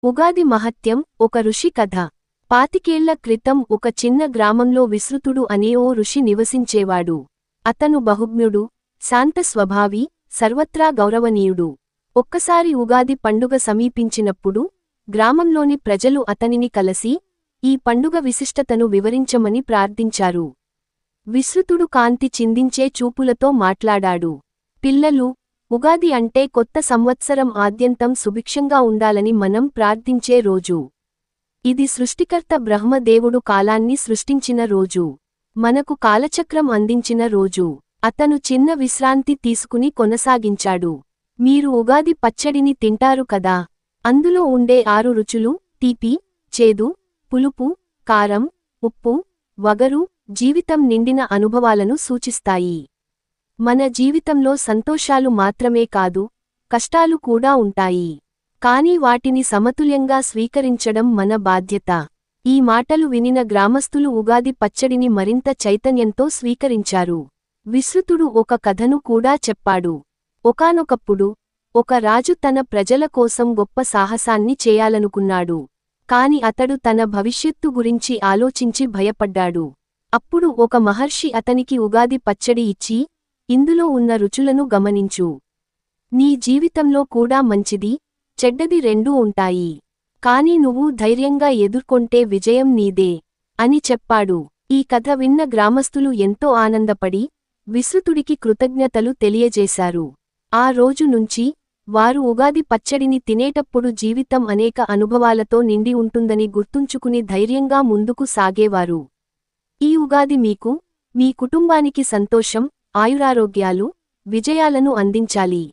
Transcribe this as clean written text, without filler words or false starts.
ఉగాది మహత్యం ఒక ఋషి కథ. పాతికేళ్ల క్రితం ఒక చిన్న గ్రామంలో విశ్రుతుడు అనే ఓ ఋషి నివసించేవాడు. అతను బహుజ్ఞుడు, శాంత స్వభావి, సర్వత్రా గౌరవనీయుడు. ఒక్కసారి ఉగాది పండుగ సమీపించినప్పుడు గ్రామంలోని ప్రజలు అతనిని కలసి ఈ పండుగ విశిష్టతను వివరించమని ప్రార్థించారు. విశ్రుతుడు కాంతి చిందించే చూపులతో మాట్లాడాడు. పిల్లలు, ఉగాది అంటే కొత్త సంవత్సరం ఆద్యంతం సుభిక్షంగా ఉండాలని మనం ప్రార్థించే రోజు. ఇది సృష్టికర్త బ్రహ్మదేవుడు కాలాన్ని సృష్టించిన రోజు. మనకు కాలచక్రం అందించిన రోజు. అతను చిన్న విశ్రాంతి తీసుకుని కొనసాగించాడు. మీరు ఉగాది పచ్చడిని తింటారు కదా. అందులో ఉండే 6 రుచులు తీపి, చేదు, పులుపు, కారం, ఉప్పు, వగరు జీవితం నిండిన అనుభవాలను సూచిస్తాయి. మన జీవితంలో సంతోషాలు మాత్రమే కాదు, కష్టాలు కూడా ఉంటాయి. కానీ వాటిని సమతుల్యంగా స్వీకరించడం మన బాధ్యత. ఈ మాటలు వినిన గ్రామస్థులు ఉగాది పచ్చడిని మరింత చైతన్యంతో స్వీకరించారు. విశ్రుతుడు ఒక కథను కూడా చెప్పాడు. ఒకానొకప్పుడు ఒక రాజు తన ప్రజల కోసం గొప్ప సాహసాన్ని చేయాలనుకున్నాడు. కాని అతడు తన భవిష్యత్తు గురించి ఆలోచించి భయపడ్డాడు. అప్పుడు ఒక మహర్షి అతనికి ఉగాది పచ్చడి ఇచ్చి, ఇందులో ఉన్న రుచులను గమనించు. నీ జీవితంలో కూడా మంచిది, చెడ్డది రెండూ ఉంటాయి. కాని నువ్వు ధైర్యంగా ఎదుర్కొంటే విజయం నీదే అని చెప్పాడు. ఈ కథ విన్న గ్రామస్థులు ఎంతో ఆనందపడి విశ్రుతుడికి కృతజ్ఞతలు తెలియజేశారు. ఆ రోజు నుంచి వారు ఉగాది పచ్చడిని తినేటప్పుడు జీవితం అనేక అనుభవాలతో నిండి ఉంటుందని గుర్తుంచుకుని ధైర్యంగా ముందుకు సాగేవారు. ఈ ఉగాది మీకు, మీ కుటుంబానికి సంతోషం, ఆయురారోగ్యాలు, విజయాలను అందించాలి.